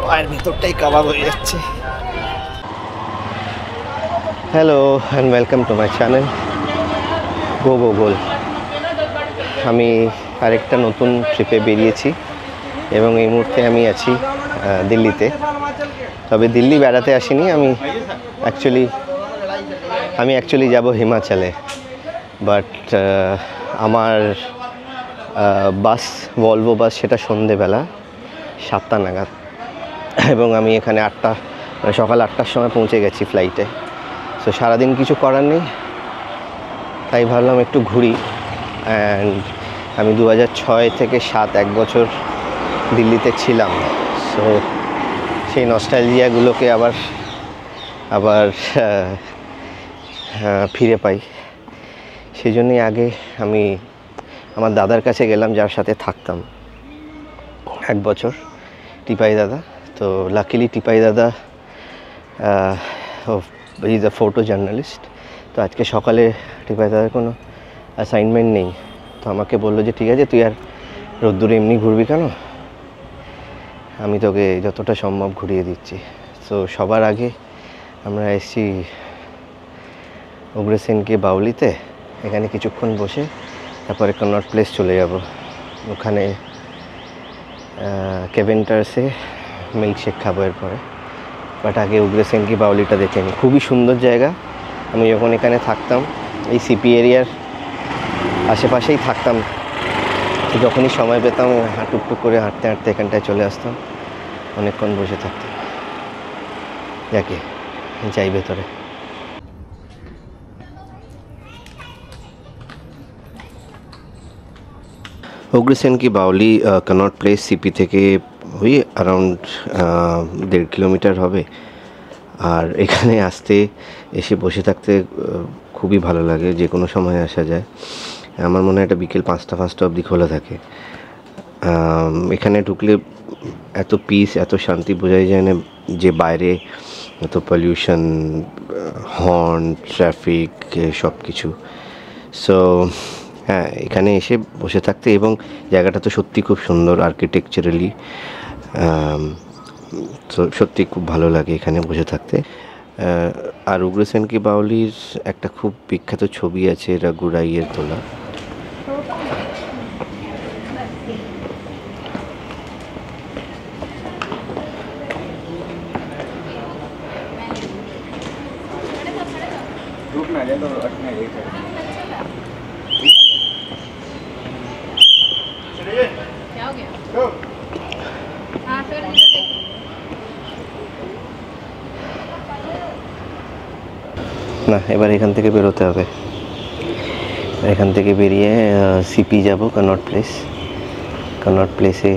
পায়ের ভিতরটাই কাবাব হয়ে যাচ্ছে। Hello and welcome to my channel go go goal. আমি আরেকটা নতুন ট্রিপে বেরিয়েছি এবং এই মুহূর্তে আমি আছি দিল্লিতে। তবে দিল্লি বেড়াতে আসিনি, আমি অ্যাকচুয়ালি যাব হিমাচলে। বাট আমার বাস, ভলভো বাস, সেটা সন্ধেবেলা 7টা নাগাদ, এবং আমি এখানে সকাল 8টার সময় পৌঁছে গেছি ফ্লাইটে। সো সারাদিন কিছু করার নেই, তাই ভাবলাম একটু ঘুরি। অ্যান্ড আমি 2006 থেকে 7 এক বছর দিল্লিতে ছিলাম। সো সেই নস্টালজিয়াগুলোকে আবার ফিরে পাই। সেই জন্যই আগে আমি আমার দাদার কাছে গেলাম, যার সাথে থাকতাম 1 বছর, টিপাই দাদা। তো লাকিলি টিপাই দাদা ইজ আ ফটো জার্নালিস্ট। তো আজকে সকালে টিপাই দাদার কোনো অ্যাসাইনমেন্ট নেই, তো আমাকে বললো যে ঠিক আছে, তুই আর রোদ্দুরে এমনি ঘুরবি কেন, আমি তোকে যতটা সম্ভব ঘুরিয়ে দিচ্ছি। তো সবার আগে আমরা এসেছি উগ্রসেনকে বাউলিতে। এখানে কিছুক্ষণ বসে তারপরে কনট প্লেস চলে যাব। ওখানে কেভেন্টার্সে মিল্কশেক খাবো এরপরে। বাট আগে উগ্রসেনকি বাউলিটা দেখে নিই। খুবই সুন্দর জায়গা। আমি যখন এখানে থাকতাম, এই সিপি এরিয়ার আশেপাশেই থাকতাম, তো যখনই সময় পেতাম টুকটুক করে হাঁটতে হাঁটতে এখানটায় চলে আসতাম, অনেকক্ষণ বসে থাকতাম। যাকে যাই ভেতরে। উগ্রসেনকি বাউলি কনট প্লেস সিপি থেকে ওই অ্যারাউন্ড 1.5 কিলোমিটার হবে। আর এখানে এসে বসে থাকতে খুবই ভালো লাগে, যে কোনো সময় আসা যায়। আমার মনে হয় এটা বিকেল 5টা অবধি খোলা থাকে। এখানে ঢুকলে এত পিস, এত শান্তি বোঝাই যায় না যে বাইরে এত পলিউশন, হর্ন, ট্রাফিক, সব কিছু। সো হ্যাঁ, এখানে এসে বসে থাকতে, এবং জায়গাটা তো সত্যি খুব সুন্দর আর্কিটেকচারালি। তো সত্যি খুব ভালো লাগে এখানে বসে থাকতে। আর উগ্রসেনকি বাউলির একটা খুব বিখ্যাত ছবি আছে, রঘুরাইয়ের তোলা। না, এবার এখান থেকে বেরোতে হবে। এখান থেকে বেরিয়ে সিপি যাব, কনট প্লেসে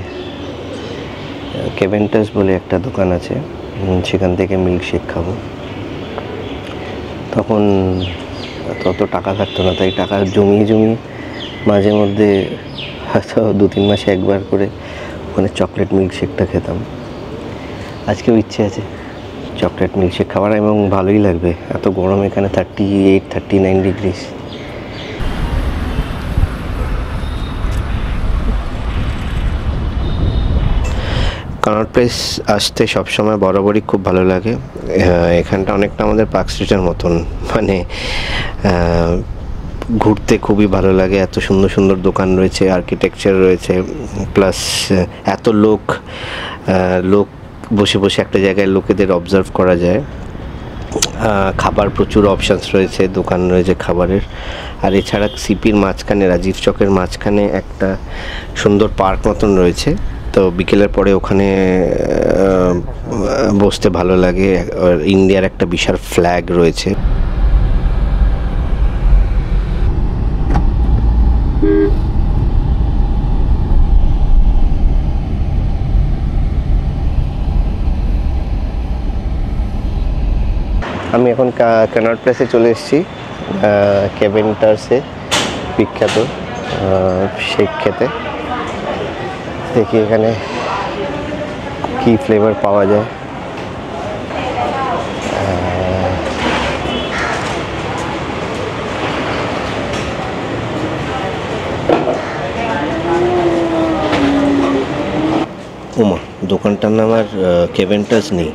কেভেন্টার্স বলে একটা দোকান আছে, সেখান থেকে মিল্কশেক খাবো। তখন তত টাকা থাকতো না, তাই টাকা জমিয়ে মাঝে মধ্যে হয়তো 2-3 মাসে একবার করে ওখানে চকলেট মিল্কশেকটা খেতাম। আজকেও ইচ্ছে আছে চকলেট মিল্কশেক খাবার, এবং ভালোই লাগবে। এত গরম এখানে 38-39 ডিগ্রি। কনট প্লেস আসতে সবসময় বরাবরই খুব ভালো লাগে। এখানটা অনেকটা আমাদের পার্ক স্ট্রিটের মতন, মানে ঘুরতে খুবই ভালো লাগে। এত সুন্দর সুন্দর দোকান রয়েছে, আর্কিটেকচার রয়েছে, প্লাস এত লোক বসে বসে একটা জায়গায় লোকেদের অবজার্ভ করা যায়। খাবার প্রচুর অপশানস রয়েছে, দোকান রয়েছে খাবারের। আর এছাড়া সিপির মাঝখানে, রাজীব চকের মাঝখানে একটা সুন্দর পার্ক মতন রয়েছে। তো বিকেলের পরে ওখানে বসতে ভালো লাগে। ইন্ডিয়ার একটা বিশাল ফ্ল্যাগ রয়েছে। আমি এখন ক্যানট প্লেসে চলে এসেছি, ক্যাভেন্টার্সে বিখ্যাত শেক খেতে। দেখি এখানে কি ফ্লেভার পাওয়া যায়। ওমা, দোকানটার নাম আর ক্যাভেন্টার্স নেই,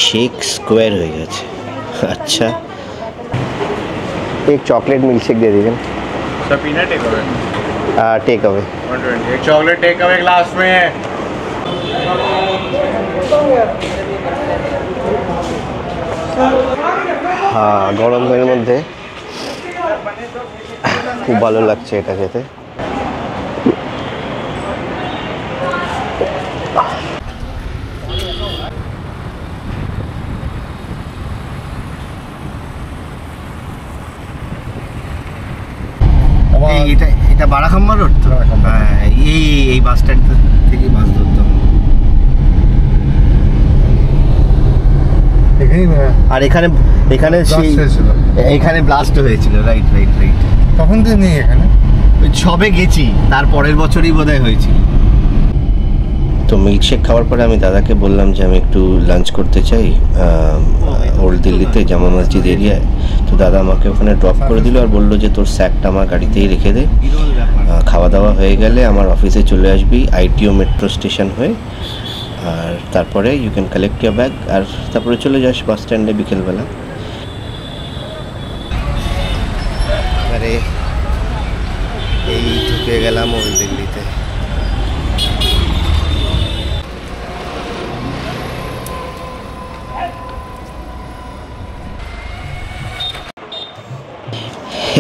শেক স্কোয়ার হয়ে গেছে। अच्छा, एक चॉकलेट मिल्क शेक दे दीजिए। सर पीना टेक अवे? Take away 120। एक चॉकलेट टेक अवे ग्लास में है। हाँ, गरम दिनेर मध्य खूब भालो लागছে এটা খেতে। এটা বারাখাম্মা রোড তো? হ্যাঁ, এই বাস স্ট্যান্ড থেকে বাস ধরতাম। আর এখানে ব্লাস্ট হয়েছিল। রাইট। তখন তো নেই এখানে, সবে গেছি, তার পরের বছরই বোধহয় হয়েছিল। তো মিল্কশেক খাওয়ার পরে আমি দাদাকে বললাম যে আমি একটু লাঞ্চ করতে চাই ওল্ড দিল্লিতে জামা মসজিদ এরিয়ায়। তো দাদা আমাকে ওখানে ড্রপ করে দিল আর বললো যে তোর স্যাকটা আমার গাড়িতেই রেখে দে, খাওয়া দাওয়া হয়ে গেলে আমার অফিসে চলে আসবি আইটিও মেট্রো স্টেশন হয়ে, আর তারপরে you can collect your bag, আর তারপরে চলে যাস বাস স্ট্যান্ডে বিকেলবেলা। আরে এই ঢুকে গেলাম ওল্ড দিল্লিতে।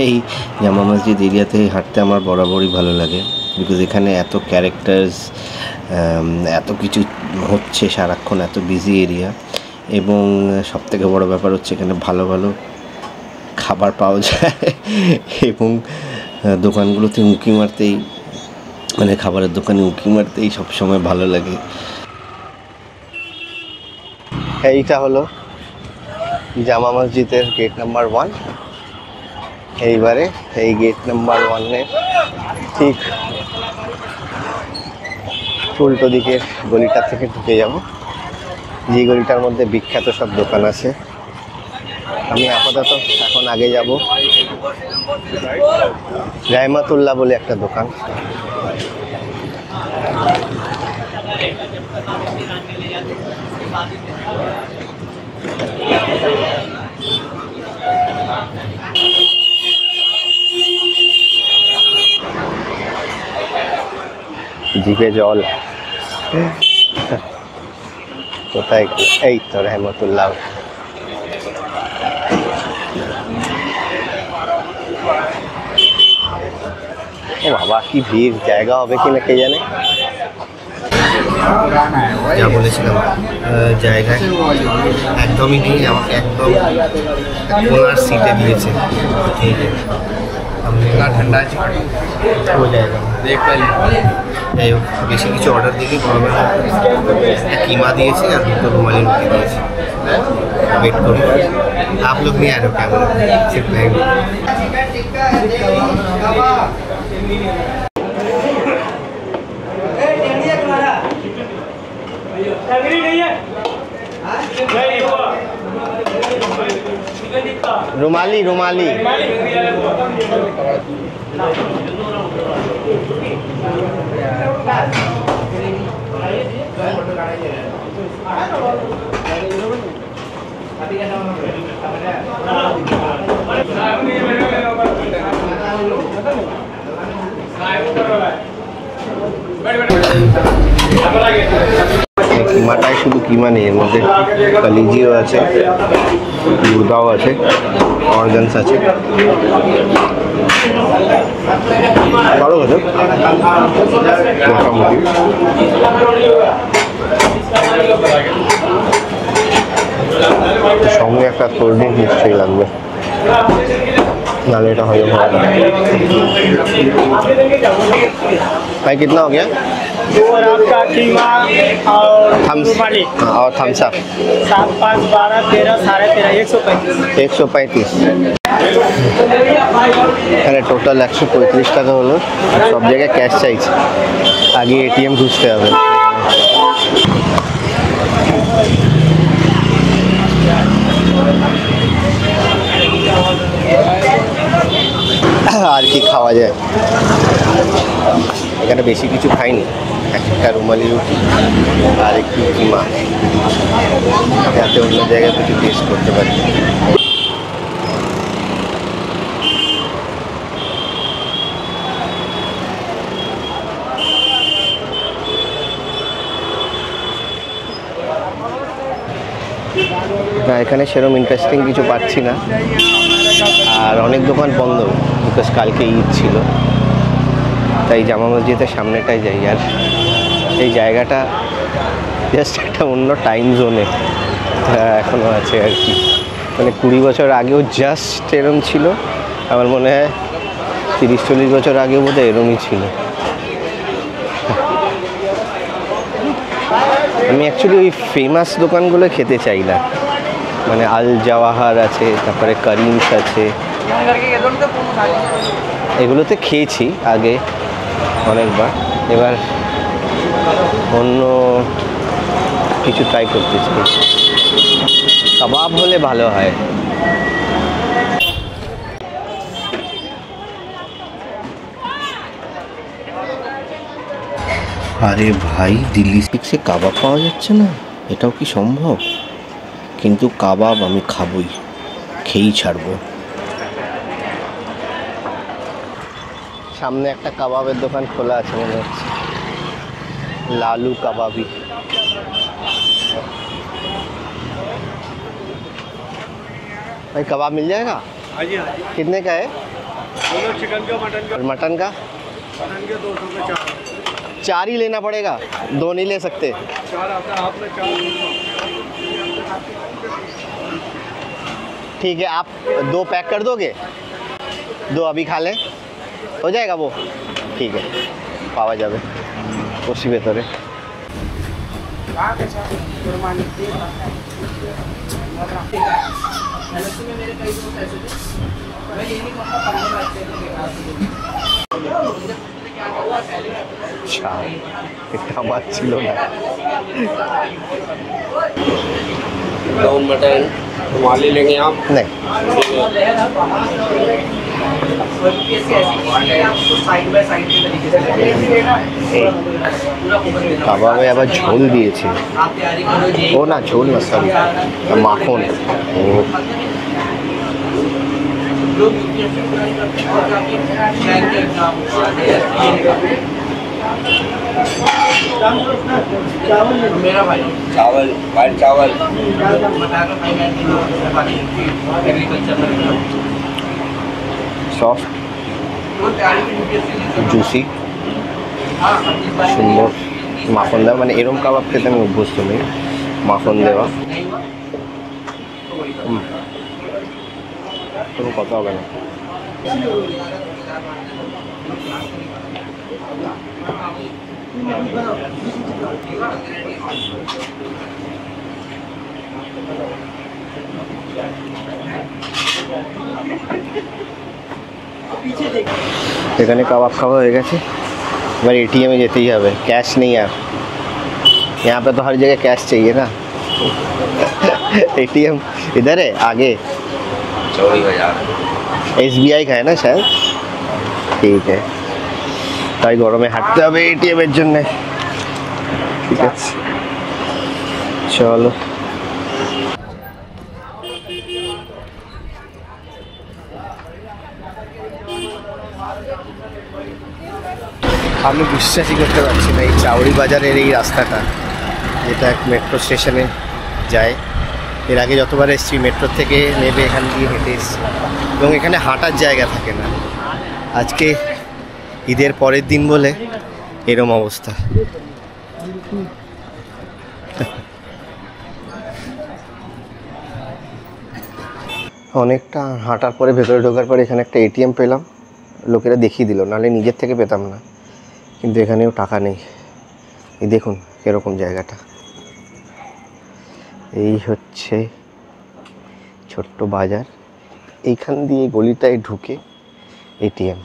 এই জামা মসজিদ এরিয়াতে হাঁটতে আমার বরাবরই ভালো লাগে, বিকজ এখানে এত ক্যারেক্টার্স, এত কিছু হচ্ছে সারাক্ষণ, এত বিজি এরিয়া, এবং সবথেকে বড় ব্যাপার হচ্ছে এখানে ভালো ভালো খাবার পাওয়া যায় এবং দোকানগুলোতে উঁকি মারতেই, মানে খাবারের দোকানে উঁকি মারতেই সবসময় ভালো লাগে। এইটা হলো জামা মসজিদের গেট নাম্বার 1। এইবারে এই গেট নাম্বার 1-এর ঠিক উল্টো দিকের গলিটা থেকে ঢুকে যাব, যে গলিটার মধ্যে বিখ্যাত সব দোকান আছে। আমি আপাতত এখন আগে যাব রাহমাতুল্লাহ বলে একটা দোকান। জিভে জল। কোথায়? এই তো রাহমাতুল্লাহ। ও বাবা, কি ভিড়! জায়গা হবে কিনা কে জানে। যা বলেছিলাম জায়গায় একদমই নেই, আমাকে একদম কোনার সিটে দিয়েছে। ঠান্ডা আছে ও জায়গা যাই হোক, বেশি কিছু অর্ডার দিকে গরমে কিমা দিয়েছে আর দুটো রুমালি রুটি দিয়েছে। वेट करो, आप लोग नहीं आ रहे हो कैमरा, सिर्फ मैं। रुमाली रुमाली কিমাটায় শুধু কিমা নেই, এর মধ্যে কালিজিও আছে, মুরগাও আছে, অর্গানস আছে। ভালো আছে মোটামুটি। সঙ্গে একটা কোল্ড ড্রিঙ্ক নিশ্চয়ই লাগবে, नाले এটা হয়ে ভাই। कितना हो गया? और आपका कीमा और रुमाली और थम्स अप 7, 5, 12, 13, 13.5, 135। 135 এখানে টোটাল 135 টাকা হলো। সব জায়গায় ক্যাশ চাইছে, আগে এটিএম খুঁজতে হবে। আর কি খাওয়া যায় এখানে? বেশি কিছু খাইনি, একটা রুমালি রুটি আর একটু কিমা, যাতে অন্য জায়গায় কিছু টেস্ট করতে পারি। না, এখানে সেরকম ইন্টারেস্টিং কিছু পাচ্ছি না, আর অনেক দোকান বন্ধ, বিকজ কালকে ঈদ ছিল। তাই জামা মসজিদের সামনেটাই যাই। আর এই জায়গাটা জাস্ট একটা অন্য টাইম জোনে এখনও আছে আর কি। মানে 20 বছর আগেও জাস্ট এরম ছিল, আমার মনে হয় 30-40 বছর আগেও বোধহয় এরমই ছিল। আমি অ্যাকচুয়ালি ওই ফেমাস দোকানগুলো খেতে চাই না, মানে আল জাওয়াহার আছে, তারপরে করিমস আছে, এগুলোতে খেয়েছি আগে অনেকবার। এবার অন্য কিছু ট্রাই করতে চাই। কাবাব হলে ভালো হয়। আরে ভাই, দিল্লি স্টিক্সে কাবাব পাওয়া যাচ্ছে না, এটাও কি সম্ভব? কিন্তু কাবাব আমি খাবই, খেয়েই ছাড়বো। সামনে একটা কাবাবের দোকান খোলা আছে মনে হচ্ছে, লালু কাবাবি। भाई कबाब मिल जाएगा? हाँ जी, हाँ जी। कितने का है? दोनों चिकन का, मटन का। और मटन का? मटन के 200 के 4। 4 ही लेना पड़ेगा, 2 नहीं ले सकते? 4 आता है, आपने 4। ठीक है, आप 2 पैक कर दोगे? 2 अभी खा लें, हो जाएगा वो? ठीक है, पावा जावे उसी भीतरे। अच्छा, इतना बात ছিল না। ब्राउन मटन रुमाली लेंगे आप? नहीं, কাবাবে আবার ঝোল দিয়েছে। ও না, ঝোল না, সরি, মাখন। ও मेरा भाई चावल, वाइट चावल, সফট, জুসি, সুন্দর মাখন দেওয়া। মানে এরম কাবাব খেতে আমি অভ্যস্ত নেই, মাখন দেওয়া। কোনো কথা হবে না। এখানে কাবাব খাওয়া হয়ে গেছে, এবার एटीएम যেতে ही হবে। कैश नहीं है यहाँ पे, तो हर जगह कैश चाहिए ना। एटीएम इधर है आगे, चौड़ी बाजार। SBI का है ना शायद। ঠিক है, তাই গরমে হাঁটতে হবে এটিএম এর জন্য। ঠিক আছে, চলো। আমি বিশ্বাসই করতে পারছি না এই চাউড়ি বাজারের এই রাস্তাটা, যেটা মেট্রো স্টেশনে যায়। এর আগে যতবার এসেছি মেট্রো থেকে নেবে এখান দিয়ে হেঁটে এসেছি, এবং এখানে হাঁটার জায়গা থাকে না। আজকে ঈদের পরের দিন বলে এরম অবস্থা। অনেকটা হাঁটার পরে ভেতরে ঢোকার পরে এখানে একটা এটিএম পেলাম, লোকেরা দেখিয়ে দিল, নাহলে নিজের থেকে পেতাম না। কিন্তু এখানেও টাকা নেই, এই দেখুন এরকম জায়গাটা, এই হচ্ছে ছোট্ট বাজার, এইখান দিয়ে গলিটায় ঢুকে এটিএম,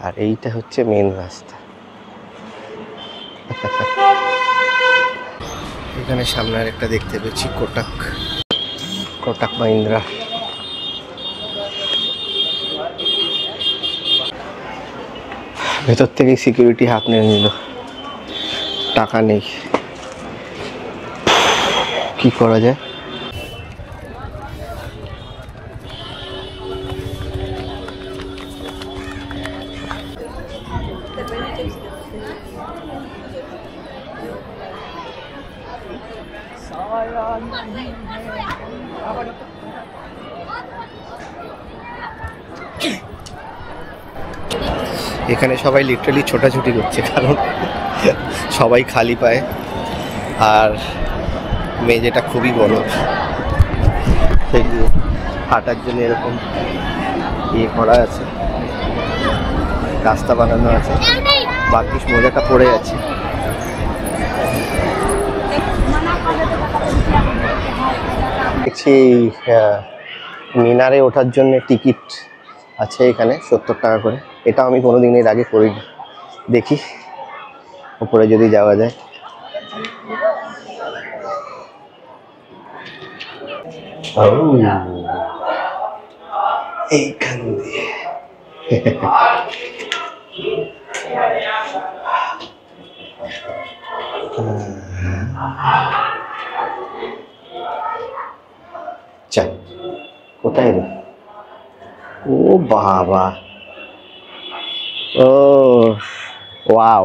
আর এইটা হচ্ছে মেন রাস্তা। এখানে সামনে আরেকটা দেখতে পেয়েছি কোটাক মাহিন্দ্রা। ভেতর থেকে সিকিউরিটি হাত নিয়ে নিল, টাকা নেই, কি করা যায়? এখানে সবাই লিটারালি ছোটাছুটি করছে, কারণ সবাই খালি পায়, আর মেঝেটা খুবই বড়, সেগুলো হাঁটার জন্য এরকম ইয়ে করা আছে, রাস্তা বানানো আছে, বাকি মজাটা পড়ে আছে। দেখছি মিনারে ওঠার জন্য টিকিট আছে এখানে 70 টাকা করে, এটা আমি কোনোদিন এর আগে করিনি, দেখি উপরে যদি যাওয়া যায়। এইখান দিয়ে চল, কোথায় রে? ও বাবা, ও ওয়াও,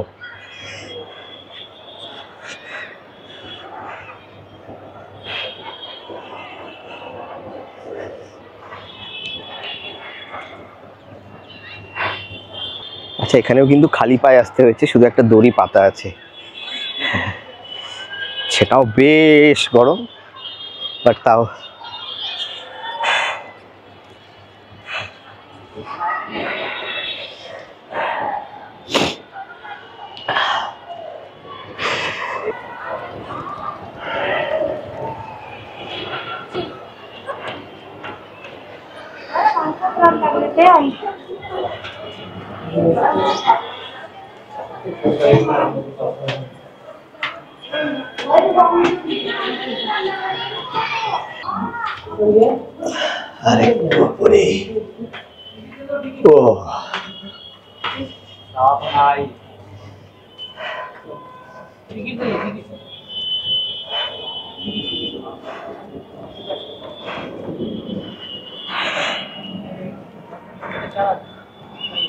আচ্ছা এখানেও কিন্তু খালি পায়ে আসতে হয়েছে, শুধু একটা দড়ি পাতা আছে, সেটাও বেশ গরম, বাট তাও আরেকটু উপরে, ও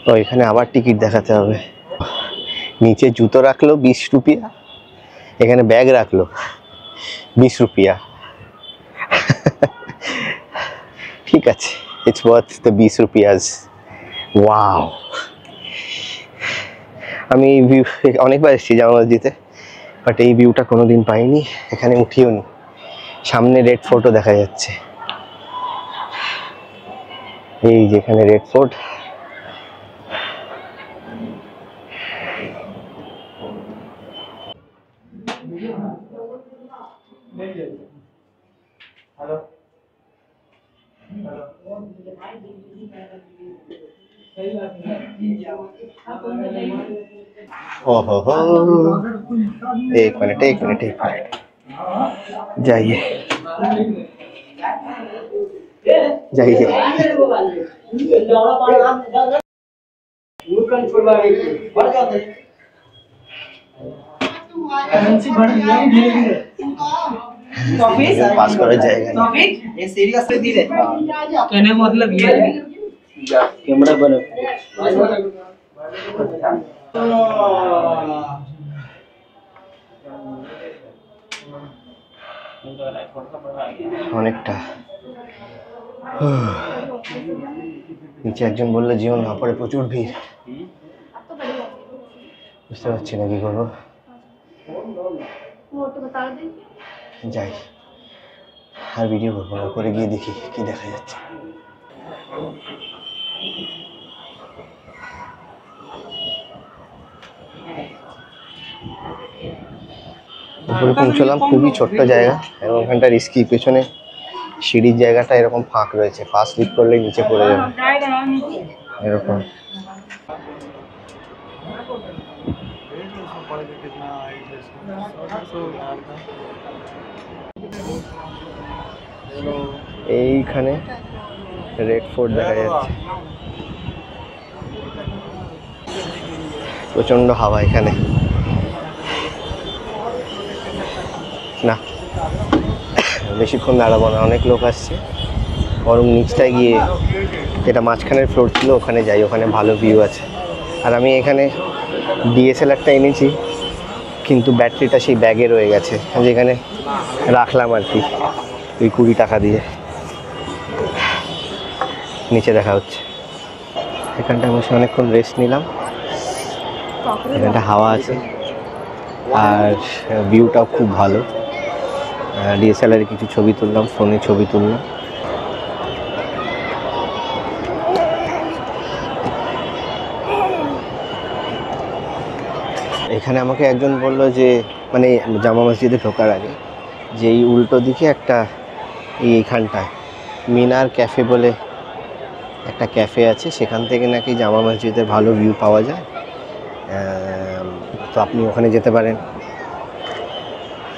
তো এখানে আবার টিকিট দেখাতে হবে। নিচে জুতো রাখলো 20 রুপিয়া, এখানে ব্যাগ রাখলো 20 রুপিয়া। ঠিক আছে, ইটস ওয়ার্থ দ্য 20 রুপিয়াস। ওয়াও, আমি ভিউ অনেকবার এসেছি জামা মসজিদে, বাট এই ভিউটা কোনোদিন পাইনি, এখানে উঠিও নি। সামনে রেড ফোর্টও দেখা যাচ্ছে, এই যেখানে রেড ফোর্ট। ओहो हो, एक मिनट जाइए जाइए। पास करा जाएगा, ये सीरियस से धीरे कहने मतलब ये कैमरा बने অনেকটা। নিচে একজন বললো জীবন না পড়ে প্রচুর ভিড়, বুঝতে পারছি না কি করবো, যাই আর ভিডিও করবো না, করে গিয়ে দেখি কি দেখা যাচ্ছে। উপরে পৌঁছলাম, খুবই ছোট্ট জায়গা এবং ওখানটা রিস্কি, পেছনে সিঁড়ির জায়গাটা এরকম ফাঁক রয়েছে, ফার্স্ট স্লিপ করলে নিচে পড়ে যাবে এরকম। এইখানে রেড ফোর্ট দেখা যাচ্ছে, প্রচন্ড হাওয়া এখানে। না বেশিক্ষণ দাঁড়াবো না, অনেক লোক আসছে, বরং নিচটায় গিয়ে, যেটা মাঝখানের ফ্লোর ছিল ওখানে যাই, ওখানে ভালো ভিউ আছে। আর আমি এখানে ডিএসএলআরটা এনেছি, কিন্তু ব্যাটারিটা সেই ব্যাগে রয়ে গেছে, যেখানে রাখলাম আর কি, ওই 20 টাকা দিয়ে। নিচে দেখা হচ্ছে, এখানটা বসে অনেকক্ষণ রেস্ট নিলাম, এখানটা হাওয়া আছে আর ভিউটাও খুব ভালো। ডিএসএলআরে কিছু ছবি তুললাম, ফোনে ছবি তুললাম। এখানে আমাকে একজন বললো যে, মানে জামা মসজিদে ঢোকার আগে, যে এই উল্টো দিকে একটা এইখানটায় মিনার ক্যাফে বলে একটা ক্যাফে আছে, সেখান থেকে নাকি জামা মসজিদের ভালো ভিউ পাওয়া যায়, তো আপনি ওখানে যেতে পারেন।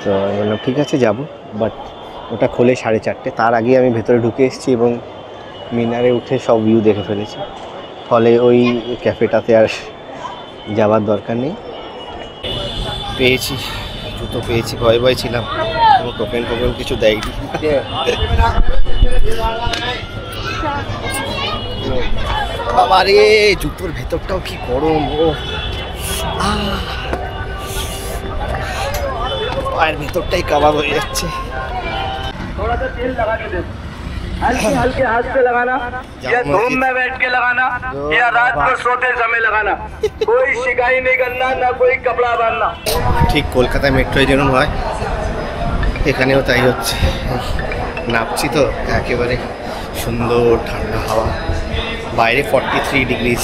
তো আমি বললাম ঠিক আছে যাব, বাট ওটা খোলে 4:30, তার আগে আমি ভেতরে ঢুকে এসেছি এবং মিনারে উঠে সব ভিউ দেখে ফেলেছি, ফলে ওই ক্যাফেটাতে আর যাওয়ার দরকার নেই। পেয়েছি জুতো, পেয়েছি, ভয় ছিলাম, কোনো টোকেন কিছু দেয়নি। বাবা রে, জুতোর ভেতরটাও কি গরম, ও পায়ের ভেতরটাই কাবাব হয়ে যাচ্ছে। थोड़ा सा तेल लगा के दे, हल्के हल्के हाथ से लगाना, या धूप में बैठ के लगाना, या रात को सोते समय लगाना। कोई शिकायत नहीं करना, ना कोई कपड़ा बांधना। ঠিক কলকাতায় মেট্রোয় যেরকম হয় এখানেও তাই হচ্ছে। নামছি তো, একেবারে সুন্দর ঠান্ডা হাওয়া, বাইরে 43 ডিগ্রি।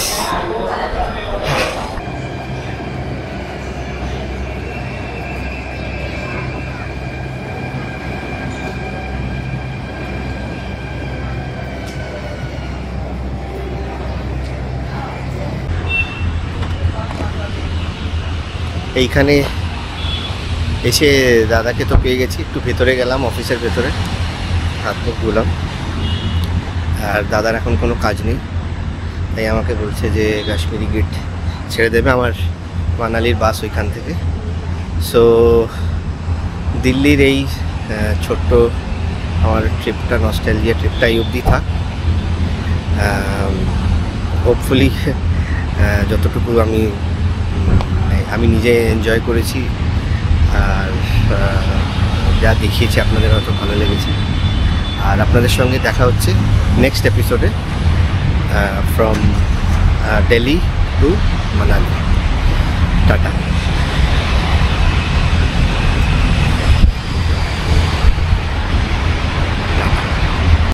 এইখানে এসে দাদাকে তো পেয়ে গেছি, একটু ভেতরে গেলাম, অফিসের ভেতরে হাত মুখ ধুলাম, আর দাদার এখন কোনো কাজ নেই, তাই আমাকে বলছে যে কাশ্মীরি গেট ছেড়ে দেবে, আমার মানালির বাস ওইখান থেকে। সো দিল্লির এই ছোট্ট আমার ট্রিপটা, নস্টালজিয়া ট্রিপটা এই অবধি থাক। হোপফুলি যতটুকু আমি নিজে এনজয় করেছি আর যা দেখিয়েছি আপনাদের হয়তো ভালো লেগেছে। আর আপনাদের সঙ্গে দেখা হচ্ছে নেক্সট এপিসোডে, from Delhi to Manali. Tata.